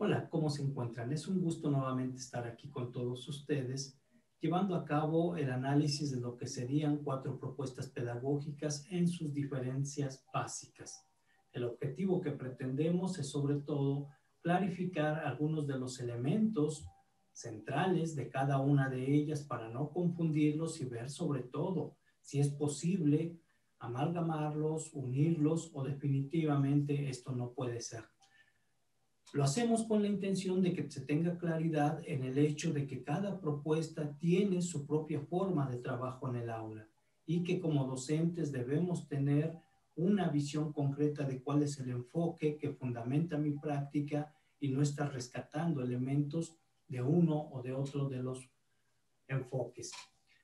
Hola, ¿cómo se encuentran? Es un gusto nuevamente estar aquí con todos ustedes, llevando a cabo el análisis de lo que serían 4 propuestas pedagógicas en sus diferencias básicas. El objetivo que pretendemos es sobre todo clarificar algunos de los elementos centrales de cada una de ellas para no confundirlos y ver sobre todo si es posible amalgamarlos, unirlos o definitivamente esto no puede ser. Lo hacemos con la intención de que se tenga claridad en el hecho de que cada propuesta tiene su propia forma de trabajo en el aula y que como docentes debemos tener una visión concreta de cuál es el enfoque que fundamenta mi práctica y no estar rescatando elementos de uno o de otro de los enfoques.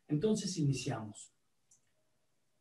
Entonces iniciamos.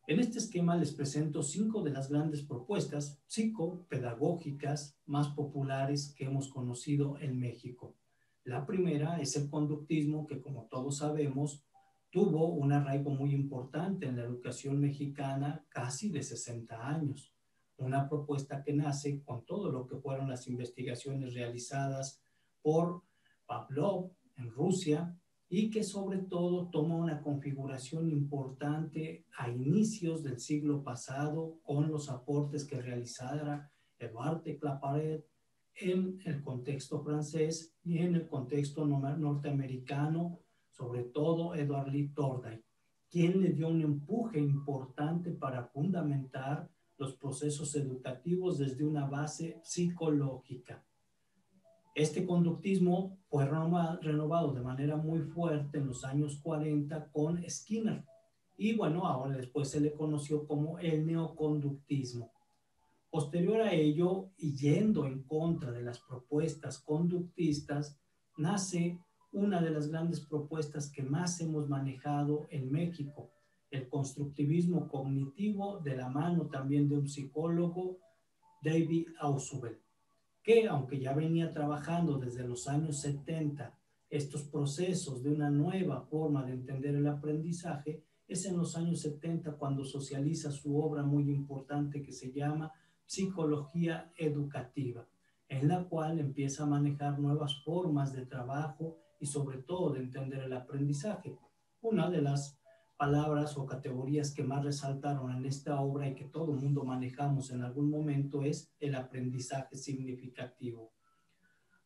En este esquema les presento 5 de las grandes propuestas psicopedagógicas más populares que hemos conocido en México. La primera es el conductismo, que como todos sabemos, tuvo un arraigo muy importante en la educación mexicana casi de 60 años. Una propuesta que nace con todo lo que fueron las investigaciones realizadas por Pavlov en Rusia, y que sobre todo toma una configuración importante a inicios del siglo pasado con los aportes que realizara Édouard de Claparède en el contexto francés y en el contexto norteamericano, sobre todo Edward Lee Thorndike, quien le dio un empuje importante para fundamentar los procesos educativos desde una base psicológica. Este conductismo fue renovado de manera muy fuerte en los años 40 con Skinner. Y bueno, ahora después se le conoció como el neoconductismo. Posterior a ello, y yendo en contra de las propuestas conductistas, nace una de las grandes propuestas que más hemos manejado en México, el constructivismo cognitivo, de la mano también de un psicólogo, David Ausubel, que aunque ya venía trabajando desde los años 70 estos procesos de una nueva forma de entender el aprendizaje, es en los años 70 cuando socializa su obra muy importante que se llama Psicología Educativa, en la cual empieza a manejar nuevas formas de trabajo y sobre todo de entender el aprendizaje. Una de las palabras o categorías que más resaltaron en esta obra y que todo el mundo manejamos en algún momento es el aprendizaje significativo.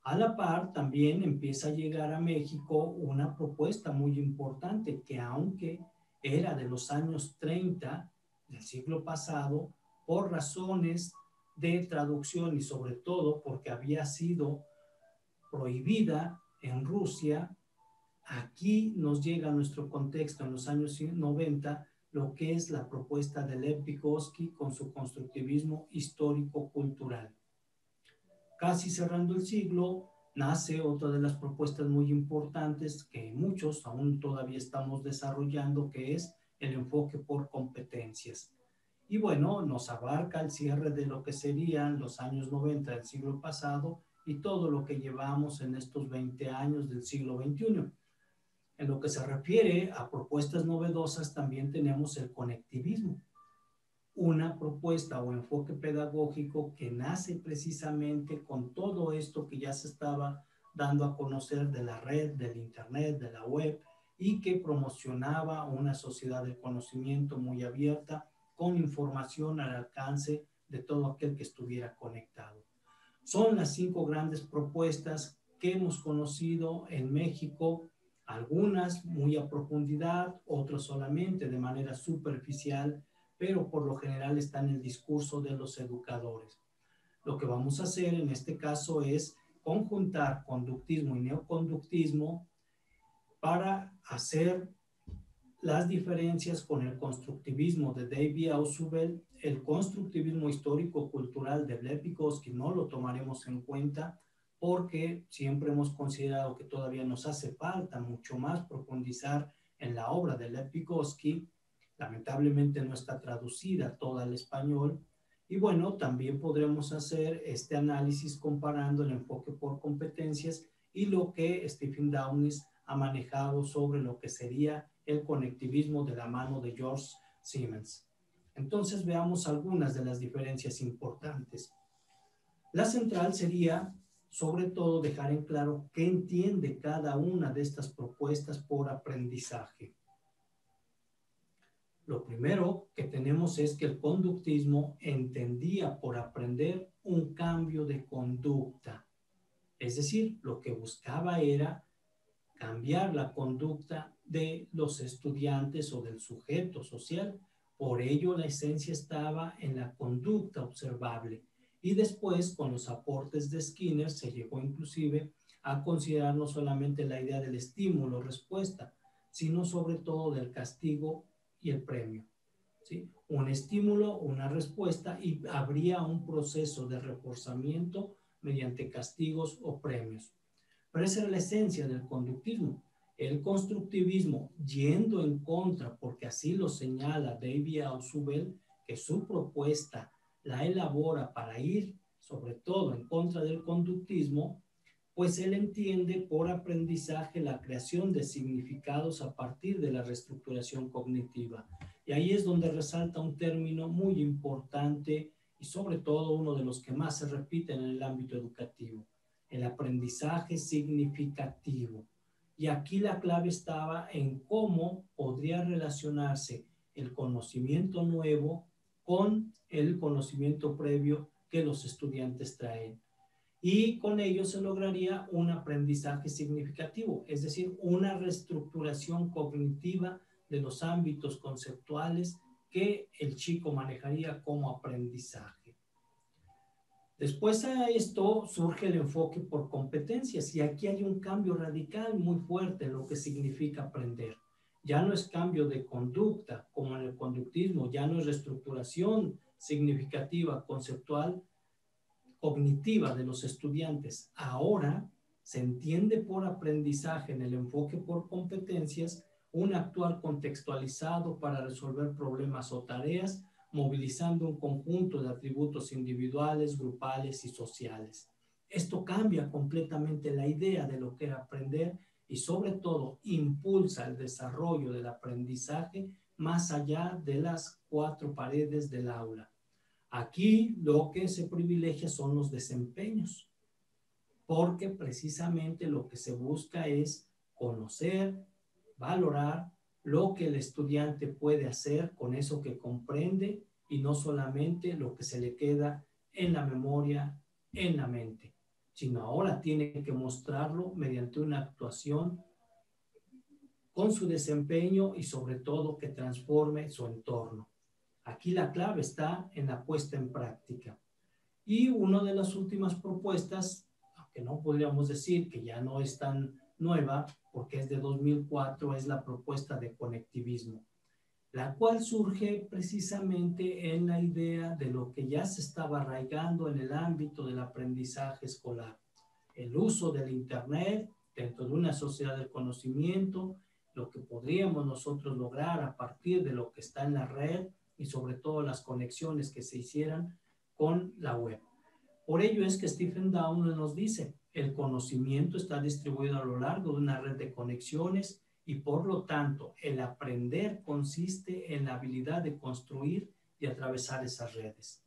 A la par, también empieza a llegar a México una propuesta muy importante que, aunque era de los años 30 del siglo pasado, por razones de traducción y sobre todo porque había sido prohibida en Rusia, aquí nos llega a nuestro contexto en los años 90 lo que es la propuesta de Lev Vygotsky con su constructivismo histórico-cultural. Casi cerrando el siglo, nace otra de las propuestas muy importantes que muchos aún todavía estamos desarrollando, que es el enfoque por competencias. Y bueno, nos abarca el cierre de lo que serían los años 90 del siglo pasado y todo lo que llevamos en estos 20 años del siglo XXI. En lo que se refiere a propuestas novedosas, también tenemos el conectivismo, una propuesta o enfoque pedagógico que nace precisamente con todo esto que ya se estaba dando a conocer de la red, del internet, de la web, y que promocionaba una sociedad del conocimiento muy abierta, con información al alcance de todo aquel que estuviera conectado. Son las 5 grandes propuestas que hemos conocido en México, algunas muy a profundidad, otras solamente de manera superficial, pero por lo general está en el discurso de los educadores. Lo que vamos a hacer en este caso es conjuntar conductismo y neoconductismo para hacer las diferencias con el constructivismo de David Ausubel. El constructivismo histórico-cultural de Lev Vygotsky no lo tomaremos en cuenta porque siempre hemos considerado que todavía nos hace falta mucho más profundizar en la obra de Lev Vygotsky. Lamentablemente no está traducida toda al español. Y bueno, también podremos hacer este análisis comparando el enfoque por competencias y lo que Stephen Downes ha manejado sobre lo que sería el conectivismo de la mano de George Siemens. Entonces veamos algunas de las diferencias importantes. La central sería sobre todo dejar en claro qué entiende cada una de estas propuestas por aprendizaje. Lo primero que tenemos es que el conductismo entendía por aprender un cambio de conducta. Es decir, lo que buscaba era cambiar la conducta de los estudiantes o del sujeto social. Por ello, la esencia estaba en la conducta observable. Y después, con los aportes de Skinner, se llegó inclusive a considerar no solamente la idea del estímulo-respuesta, sino sobre todo del castigo y el premio. ¿Sí? Un estímulo, una respuesta, y habría un proceso de reforzamiento mediante castigos o premios. Pero esa era la esencia del conductismo. El constructivismo, yendo en contra, porque así lo señala David Ausubel, que su propuesta la elabora para ir sobre todo en contra del conductismo, pues él entiende por aprendizaje la creación de significados a partir de la reestructuración cognitiva. Y ahí es donde resalta un término muy importante y sobre todo uno de los que más se repiten en el ámbito educativo: el aprendizaje significativo. Y aquí la clave estaba en cómo podría relacionarse el conocimiento nuevo con el conocimiento previo que los estudiantes traen. Y con ello se lograría un aprendizaje significativo, es decir, una reestructuración cognitiva de los ámbitos conceptuales que el chico manejaría como aprendizaje. Después a esto surge el enfoque por competencias, y aquí hay un cambio radical muy fuerte en lo que significa aprender. Ya no es cambio de conducta, como en el conductismo, ya no es reestructuración significativa, conceptual, cognitiva de los estudiantes. Ahora se entiende por aprendizaje en el enfoque por competencias un actuar contextualizado para resolver problemas o tareas, movilizando un conjunto de atributos individuales, grupales y sociales. Esto cambia completamente la idea de lo que era aprender y sobre todo impulsa el desarrollo del aprendizaje más allá de las cuatro paredes del aula. Aquí lo que se privilegia son los desempeños, porque precisamente lo que se busca es conocer, valorar lo que el estudiante puede hacer con eso que comprende y no solamente lo que se le queda en la memoria, en la mente, sino ahora tiene que mostrarlo mediante una actuación con su desempeño y sobre todo que transforme su entorno. Aquí la clave está en la puesta en práctica. Y una de las últimas propuestas, aunque no podríamos decir que ya no es tan nueva, porque es de 2004, es la propuesta de conectivismo, la cual surge precisamente en la idea de lo que ya se estaba arraigando en el ámbito del aprendizaje escolar. El uso del Internet dentro de una sociedad del conocimiento, lo que podríamos nosotros lograr a partir de lo que está en la red y sobre todo las conexiones que se hicieran con la web. Por ello es que Stephen Downes nos dice: el conocimiento está distribuido a lo largo de una red de conexiones y por lo tanto el aprender consiste en la habilidad de construir y atravesar esas redes.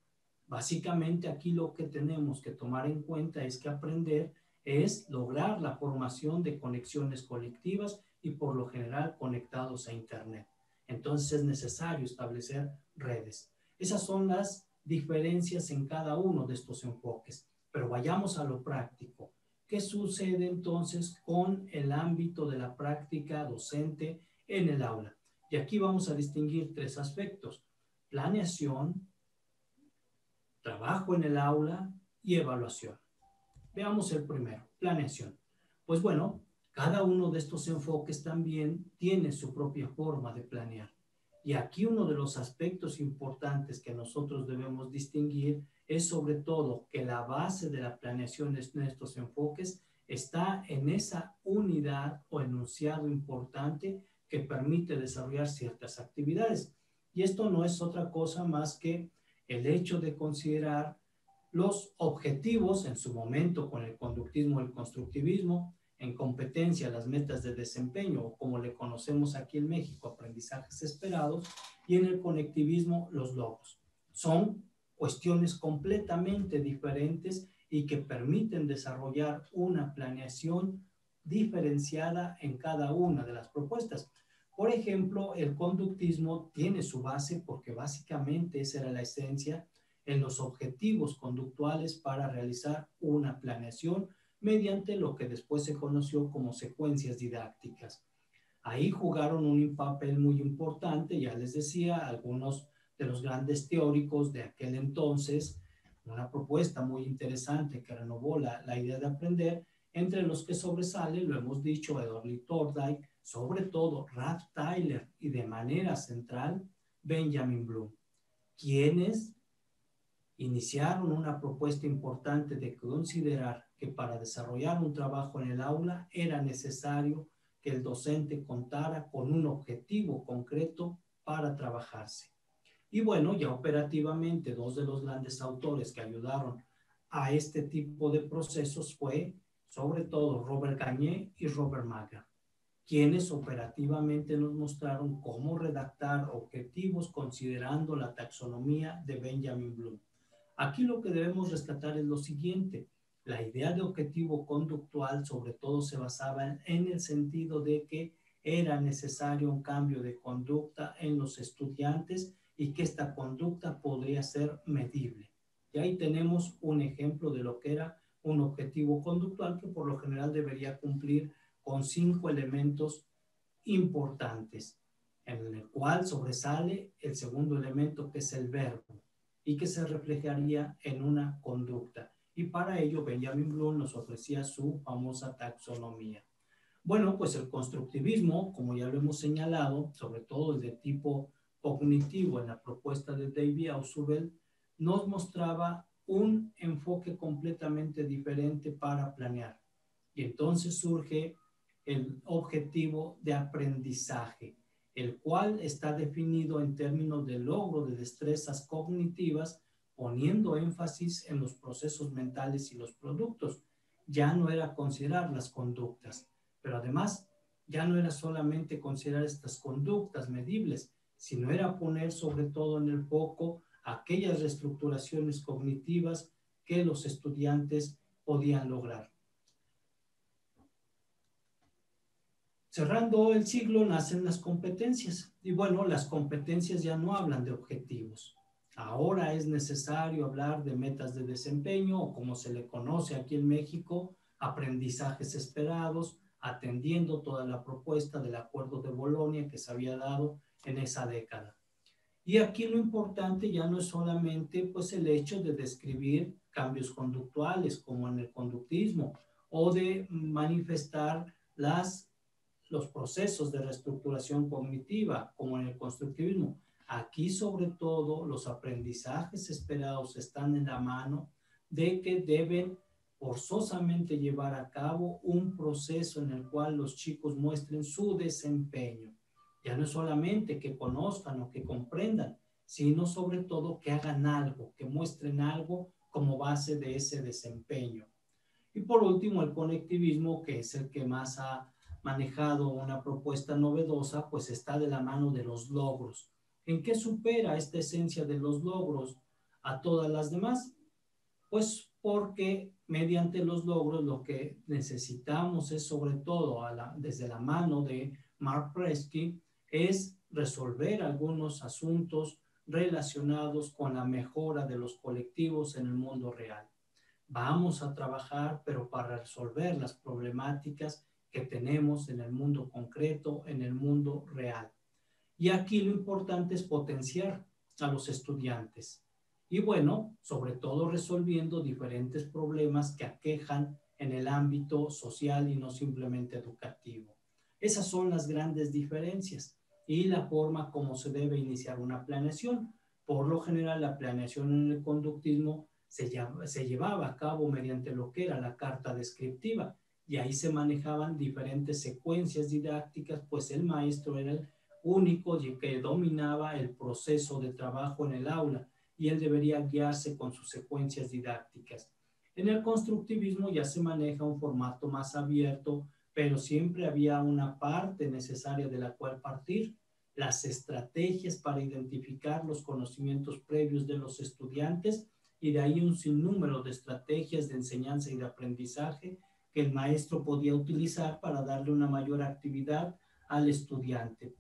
Básicamente aquí lo que tenemos que tomar en cuenta es que aprender es lograr la formación de conexiones colectivas y por lo general conectados a Internet. Entonces es necesario establecer redes. Esas son las diferencias en cada uno de estos enfoques. Pero vayamos a lo práctico. ¿Qué sucede entonces con el ámbito de la práctica docente en el aula? Y aquí vamos a distinguir tres aspectos: planeación, trabajo en el aula y evaluación. Veamos el primero, planeación. Pues bueno, cada uno de estos enfoques también tiene su propia forma de planear. Y aquí uno de los aspectos importantes que nosotros debemos distinguir es sobre todo que la base de la planeación en estos enfoques está en esa unidad o enunciado importante que permite desarrollar ciertas actividades. Y esto no es otra cosa más que el hecho de considerar los objetivos en su momento con el conductismo y el constructivismo, en competencia las metas de desempeño, o como le conocemos aquí en México, aprendizajes esperados, y en el conectivismo los logros. Son cuestiones completamente diferentes y que permiten desarrollar una planeación diferenciada en cada una de las propuestas. Por ejemplo, el conductismo tiene su base, porque básicamente esa era la esencia, en los objetivos conductuales para realizar una planeación mediante lo que después se conoció como secuencias didácticas. Ahí jugaron un papel muy importante, ya les decía, algunos de los grandes teóricos de aquel entonces, una propuesta muy interesante que renovó la idea de aprender, entre los que sobresale, lo hemos dicho, Edward Lee Thorndike, sobre todo Ralph Tyler y de manera central Benjamin Bloom, quienes iniciaron una propuesta importante de considerar que para desarrollar un trabajo en el aula era necesario que el docente contara con un objetivo concreto para trabajarse. Y bueno, ya operativamente, dos de los grandes autores que ayudaron a este tipo de procesos fue, sobre todo, Robert Gagné y Robert Mager, quienes operativamente nos mostraron cómo redactar objetivos considerando la taxonomía de Benjamin Bloom. Aquí lo que debemos rescatar es lo siguiente: la idea de objetivo conductual sobre todo se basaba en el sentido de que era necesario un cambio de conducta en los estudiantes y que esta conducta podría ser medible. Y ahí tenemos un ejemplo de lo que era un objetivo conductual que por lo general debería cumplir con 5 elementos importantes, en el cual sobresale el segundo elemento, que es el verbo, y que se reflejaría en una conducta. Y para ello Benjamin Bloom nos ofrecía su famosa taxonomía. Bueno, pues el constructivismo, como ya lo hemos señalado, sobre todo el de tipo cognitivo en la propuesta de David Ausubel, nos mostraba un enfoque completamente diferente para planear. Y entonces surge el objetivo de aprendizaje, el cual está definido en términos de logro de destrezas cognitivas, poniendo énfasis en los procesos mentales y los productos. Ya no era considerar las conductas, pero además ya no era solamente considerar estas conductas medibles, sino era poner sobre todo en el foco aquellas reestructuraciones cognitivas que los estudiantes podían lograr. Cerrando el siglo nacen las competencias. Y bueno, las competencias ya no hablan de objetivos. Ahora es necesario hablar de metas de desempeño, o como se le conoce aquí en México, aprendizajes esperados, atendiendo toda la propuesta del Acuerdo de Bolonia que se había dado en esa década. Y aquí lo importante ya no es solamente pues, el hecho de describir cambios conductuales, como en el conductismo, o de manifestar los procesos de reestructuración cognitiva, como en el constructivismo. Aquí, sobre todo, los aprendizajes esperados están en la mano de que deben forzosamente llevar a cabo un proceso en el cual los chicos muestren su desempeño. Ya no es solamente que conozcan o que comprendan, sino sobre todo que hagan algo, que muestren algo como base de ese desempeño. Y por último, el conectivismo, que es el que más ha manejado una propuesta novedosa, pues está de la mano de los logros. ¿En qué supera esta esencia de los logros a todas las demás? Pues porque mediante los logros lo que necesitamos es, sobre todo desde la mano de Mark Preskey, es resolver algunos asuntos relacionados con la mejora de los colectivos en el mundo real. Vamos a trabajar, pero para resolver las problemáticas que tenemos en el mundo concreto, en el mundo real. Y aquí lo importante es potenciar a los estudiantes. Y bueno, sobre todo resolviendo diferentes problemas que aquejan en el ámbito social y no simplemente educativo. Esas son las grandes diferencias y la forma como se debe iniciar una planeación. Por lo general, la planeación en el conductismo se llevaba a cabo mediante lo que era la carta descriptiva, y ahí se manejaban diferentes secuencias didácticas, pues el maestro era el único que dominaba el proceso de trabajo en el aula y él debería guiarse con sus secuencias didácticas. En el constructivismo ya se maneja un formato más abierto, pero siempre había una parte necesaria de la cual partir: las estrategias para identificar los conocimientos previos de los estudiantes y de ahí un sinnúmero de estrategias de enseñanza y de aprendizaje que el maestro podía utilizar para darle una mayor actividad al estudiante.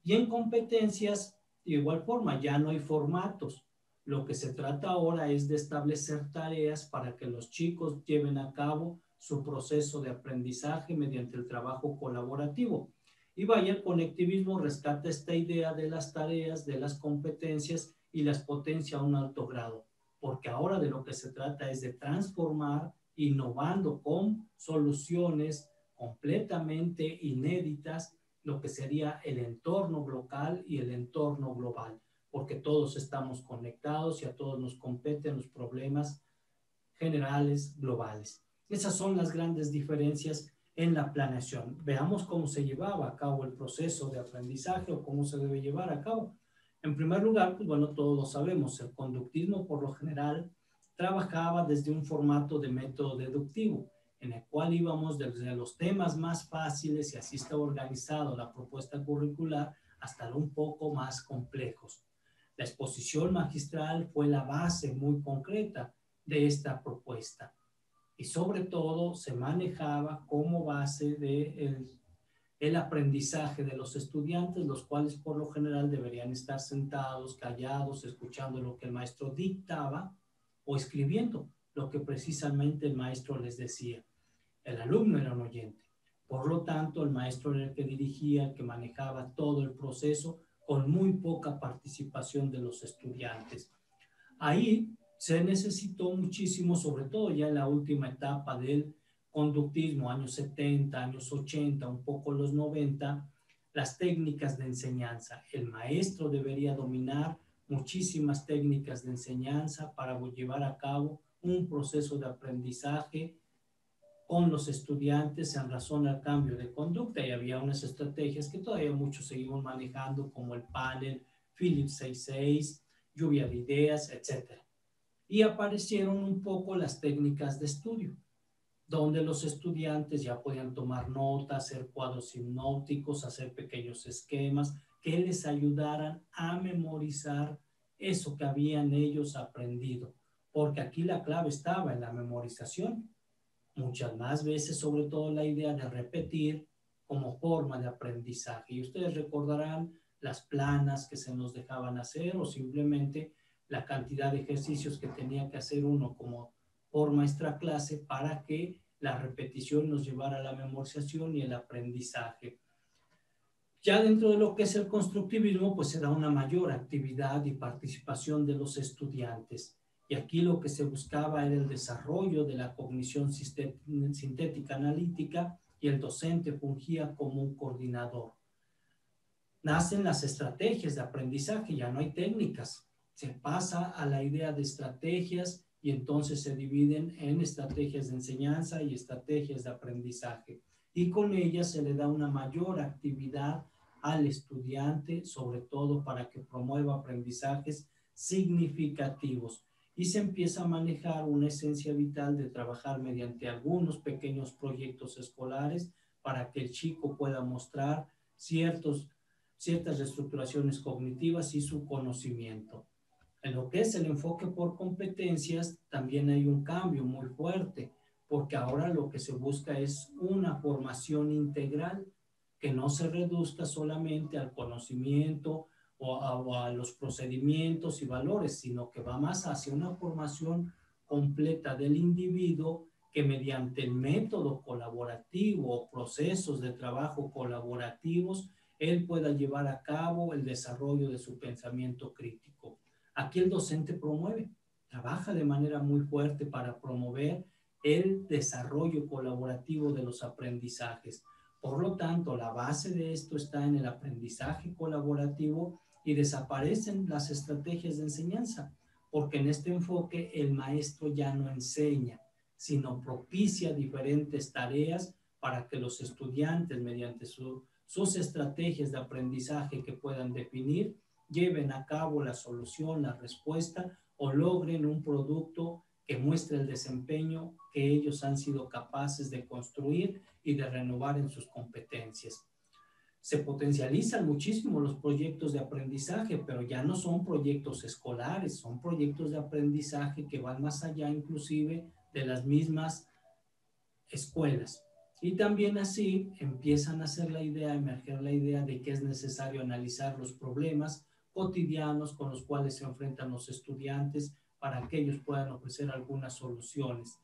Y en competencias, de igual forma, ya no hay formatos. Lo que se trata ahora es de establecer tareas para que los chicos lleven a cabo su proceso de aprendizaje mediante el trabajo colaborativo. Y vaya, el conectivismo rescata esta idea de las tareas, de las competencias y las potencia a un alto grado, porque ahora de lo que se trata es de transformar, innovando con soluciones completamente inéditas, lo que sería el entorno local y el entorno global, porque todos estamos conectados y a todos nos competen los problemas generales globales. Esas son las grandes diferencias en la planeación. Veamos cómo se llevaba a cabo el proceso de aprendizaje o cómo se debe llevar a cabo. En primer lugar, pues bueno, todos lo sabemos, el conductismo por lo general trabajaba desde un formato de método deductivo, en el cual íbamos desde los temas más fáciles, y así está organizado la propuesta curricular, hasta los un poco más complejos. La exposición magistral fue la base muy concreta de esta propuesta y sobre todo se manejaba como base de el aprendizaje de los estudiantes, los cuales por lo general deberían estar sentados, callados, escuchando lo que el maestro dictaba o escribiendo lo que precisamente el maestro les decía. El alumno era un oyente. Por lo tanto, el maestro era el que dirigía, el que manejaba todo el proceso con muy poca participación de los estudiantes. Ahí se necesitó muchísimo, sobre todo ya en la última etapa del conductismo, años 70, años 80, un poco los 90, las técnicas de enseñanza. El maestro debería dominar muchísimas técnicas de enseñanza para llevar a cabo un proceso de aprendizaje con los estudiantes en razón al cambio de conducta, y había unas estrategias que todavía muchos seguimos manejando, como el panel, Phillips 66, lluvia de ideas, etc. Y aparecieron un poco las técnicas de estudio, donde los estudiantes ya podían tomar notas, hacer cuadros hipnóticos, hacer pequeños esquemas que les ayudaran a memorizar eso que habían ellos aprendido, porque aquí la clave estaba en la memorización. Muchas más veces, sobre todo la idea de repetir como forma de aprendizaje. Y ustedes recordarán las planas que se nos dejaban hacer o simplemente la cantidad de ejercicios que tenía que hacer uno como forma extra clase para que la repetición nos llevara a la memorización y el aprendizaje. Ya dentro de lo que es el constructivismo, pues se da una mayor actividad y participación de los estudiantes. Y aquí lo que se buscaba era el desarrollo de la cognición sintética analítica, y el docente fungía como un coordinador. Nacen las estrategias de aprendizaje, ya no hay técnicas. Se pasa a la idea de estrategias y entonces se dividen en estrategias de enseñanza y estrategias de aprendizaje. Y con ellas se le da una mayor actividad al estudiante, sobre todo para que promueva aprendizajes significativos. Y se empieza a manejar una esencia vital de trabajar mediante algunos pequeños proyectos escolares para que el chico pueda mostrar ciertas reestructuraciones cognitivas y su conocimiento. En lo que es el enfoque por competencias, también hay un cambio muy fuerte, porque ahora lo que se busca es una formación integral que no se reduzca solamente al conocimiento o a los procedimientos y valores, sino que va más hacia una formación completa del individuo, que mediante el método colaborativo o procesos de trabajo colaborativos, él pueda llevar a cabo el desarrollo de su pensamiento crítico. Aquí el docente trabaja de manera muy fuerte para promover el desarrollo colaborativo de los aprendizajes. Por lo tanto, la base de esto está en el aprendizaje colaborativo y desaparecen las estrategias de enseñanza, porque en este enfoque el maestro ya no enseña, sino propicia diferentes tareas para que los estudiantes, mediante sus estrategias de aprendizaje que puedan definir, lleven a cabo la solución, la respuesta, o logren un producto que muestre el desempeño que ellos han sido capaces de construir y de renovar en sus competencias. Se potencializan muchísimo los proyectos de aprendizaje, pero ya no son proyectos escolares, son proyectos de aprendizaje que van más allá inclusive de las mismas escuelas. Y también así empiezan a hacer la idea, a emerger la idea de que es necesario analizar los problemas cotidianos con los cuales se enfrentan los estudiantes para que ellos puedan ofrecer algunas soluciones.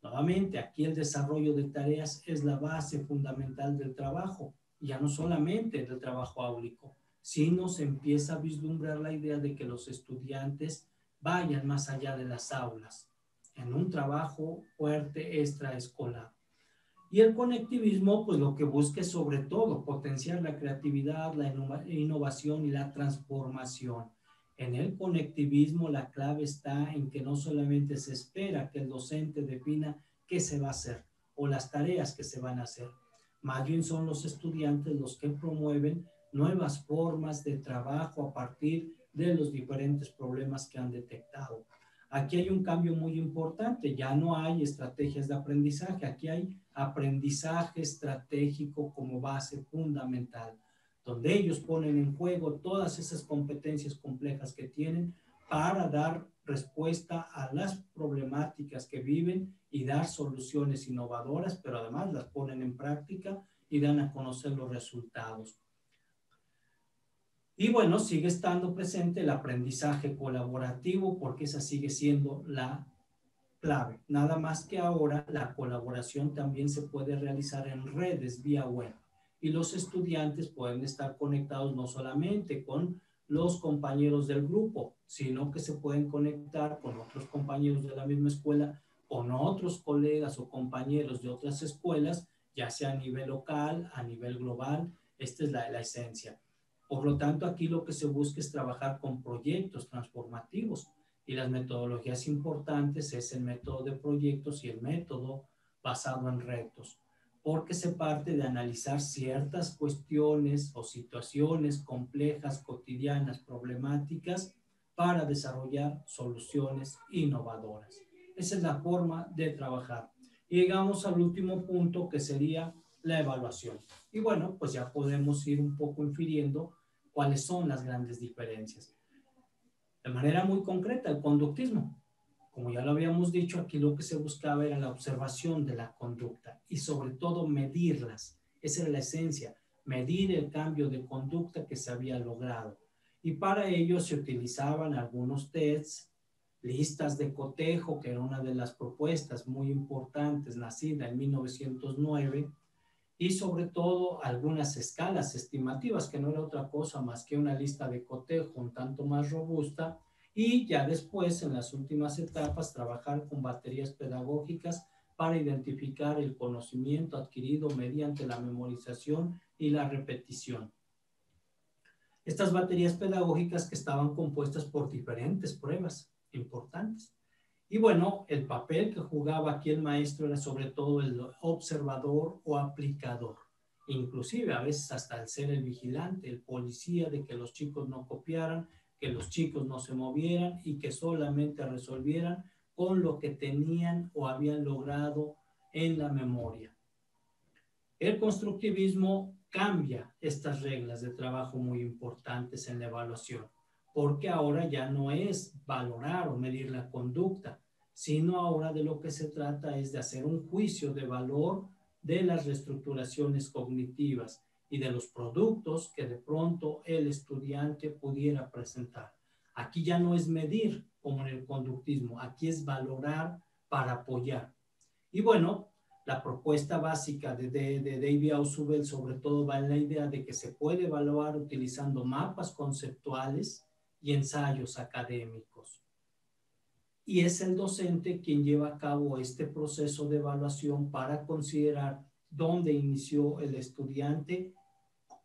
Nuevamente, aquí el desarrollo de tareas es la base fundamental del trabajo, ya no solamente del trabajo áulico, sino se empieza a vislumbrar la idea de que los estudiantes vayan más allá de las aulas, en un trabajo fuerte extraescolar. Y el conectivismo, pues lo que busca es sobre todo potenciar la creatividad, la innovación y la transformación. En el conectivismo la clave está en que no solamente se espera que el docente defina qué se va a hacer o las tareas que se van a hacer. Más bien son los estudiantes los que promueven nuevas formas de trabajo a partir de los diferentes problemas que han detectado. Aquí hay un cambio muy importante, ya no hay estrategias de aprendizaje, aquí hay aprendizaje estratégico como base fundamental, donde ellos ponen en juego todas esas competencias complejas que tienen para dar respuesta a las problemáticas que viven y dar soluciones innovadoras, pero además las ponen en práctica y dan a conocer los resultados. Y bueno, sigue estando presente el aprendizaje colaborativo porque esa sigue siendo la clave. Nada más que ahora la colaboración también se puede realizar en redes vía web y los estudiantes pueden estar conectados no solamente con los compañeros del grupo, sino que se pueden conectar con otros compañeros de la misma escuela, con otros colegas o compañeros de otras escuelas, ya sea a nivel local, a nivel global. Esta es la esencia. Por lo tanto, aquí lo que se busca es trabajar con proyectos transformativos y las metodologías importantes es el método de proyectos y el método basado en retos, porque se parte de analizar ciertas cuestiones o situaciones complejas, cotidianas, problemáticas, para desarrollar soluciones innovadoras. Esa es la forma de trabajar. Y llegamos al último punto, que sería la evaluación. Y bueno, pues ya podemos ir un poco infiriendo cuáles son las grandes diferencias. De manera muy concreta, el conductismo. Como ya lo habíamos dicho, aquí lo que se buscaba era la observación de la conducta y sobre todo medirlas. Esa era la esencia, medir el cambio de conducta que se había logrado. Y para ello se utilizaban algunos tests, listas de cotejo, que era una de las propuestas muy importantes, nacida en 1909, y sobre todo algunas escalas estimativas, que no era otra cosa más que una lista de cotejo un tanto más robusta, y ya después, en las últimas etapas, trabajar con baterías pedagógicas para identificar el conocimiento adquirido mediante la memorización y la repetición. Estas baterías pedagógicas que estaban compuestas por diferentes pruebas importantes. Y bueno, el papel que jugaba aquí el maestro era sobre todo el observador o aplicador, inclusive a veces hasta el ser el vigilante, el policía, de que los chicos no copiaran, que los chicos no se movieran y que solamente resolvieran con lo que tenían o habían logrado en la memoria. El constructivismo cambia estas reglas de trabajo muy importantes en la evaluación, porque ahora ya no es valorar o medir la conducta, sino ahora de lo que se trata es de hacer un juicio de valor de las reestructuraciones cognitivas y de los productos que de pronto el estudiante pudiera presentar. Aquí ya no es medir como en el conductismo, aquí es valorar para apoyar. Y bueno, la propuesta básica de David Ausubel sobre todo va en la idea de que se puede evaluar utilizando mapas conceptuales y ensayos académicos. Y es el docente quien lleva a cabo este proceso de evaluación para considerar dónde inició el estudiante,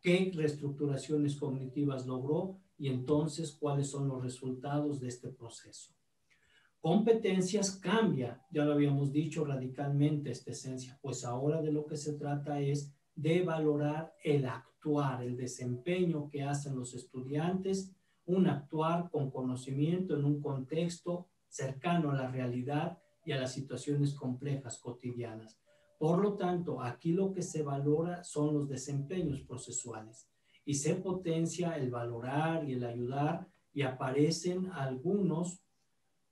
qué reestructuraciones cognitivas logró y entonces cuáles son los resultados de este proceso. Competencias cambia, ya lo habíamos dicho radicalmente esta esencia, pues ahora de lo que se trata es de valorar el actuar, el desempeño que hacen los estudiantes, un actuar con conocimiento en un contexto cercano a la realidad y a las situaciones complejas cotidianas. Por lo tanto, aquí lo que se valora son los desempeños procesuales y se potencia el valorar y el ayudar y aparecen algunos,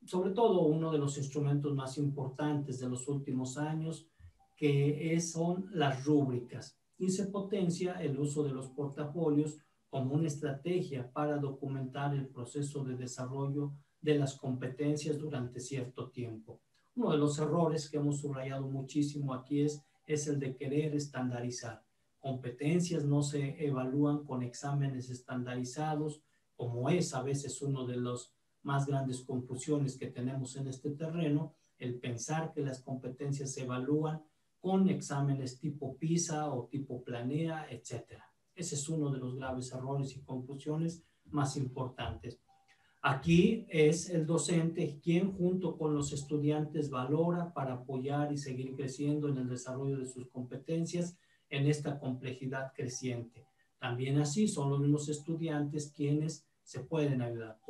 sobre todo uno de los instrumentos más importantes de los últimos años, que son las rúbricas, y se potencia el uso de los portafolios como una estrategia para documentar el proceso de desarrollo de las competencias durante cierto tiempo. Uno de los errores que hemos subrayado muchísimo aquí es el de querer estandarizar. Competencias no se evalúan con exámenes estandarizados, como es a veces uno de los más grandes confusiones que tenemos en este terreno, el pensar que las competencias se evalúan con exámenes tipo PISA o tipo Planea, etc. Ese es uno de los graves errores y confusiones más importantes. Aquí es el docente quien junto con los estudiantes valora para apoyar y seguir creciendo en el desarrollo de sus competencias en esta complejidad creciente. También así son los mismos estudiantes quienes se pueden ayudar,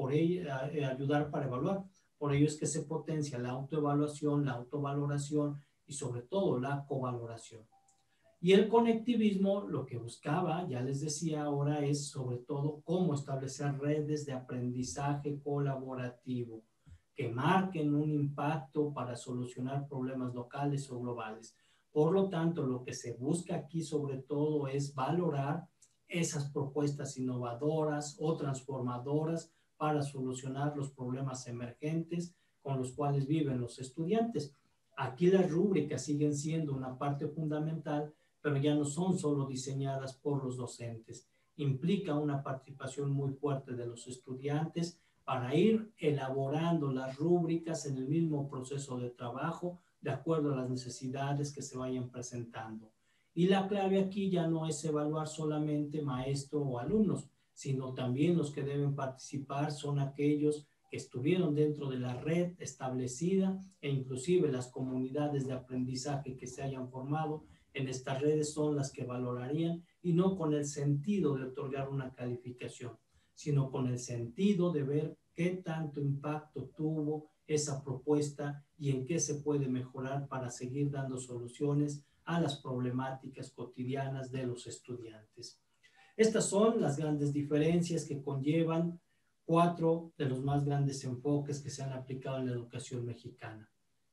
ayudar para evaluar. Por ello es que se potencia la autoevaluación, la autovaloración y sobre todo la covaloración. Y el conectivismo lo que buscaba, ya les decía ahora, es sobre todo cómo establecer redes de aprendizaje colaborativo que marquen un impacto para solucionar problemas locales o globales. Por lo tanto, lo que se busca aquí sobre todo es valorar esas propuestas innovadoras o transformadoras para solucionar los problemas emergentes con los cuales viven los estudiantes. Aquí las rúbricas siguen siendo una parte fundamental, pero ya no son solo diseñadas por los docentes. Implica una participación muy fuerte de los estudiantes para ir elaborando las rúbricas en el mismo proceso de trabajo de acuerdo a las necesidades que se vayan presentando. Y la clave aquí ya no es evaluar solamente maestro o alumnos, sino también los que deben participar son aquellos que estuvieron dentro de la red establecida e inclusive las comunidades de aprendizaje que se hayan formado en estas redes son las que valorarían, y no con el sentido de otorgar una calificación, sino con el sentido de ver qué tanto impacto tuvo esa propuesta y en qué se puede mejorar para seguir dando soluciones a las problemáticas cotidianas de los estudiantes. Estas son las grandes diferencias que conllevan 4 de los más grandes enfoques que se han aplicado en la educación mexicana.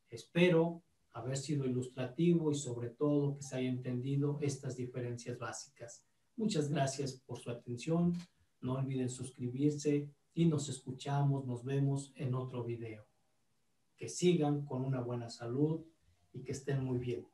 Espero haber sido ilustrativo y sobre todo que se haya entendido estas diferencias básicas. Muchas gracias por su atención. No olviden suscribirse y nos escuchamos, nos vemos en otro video. Que sigan con una buena salud y que estén muy bien.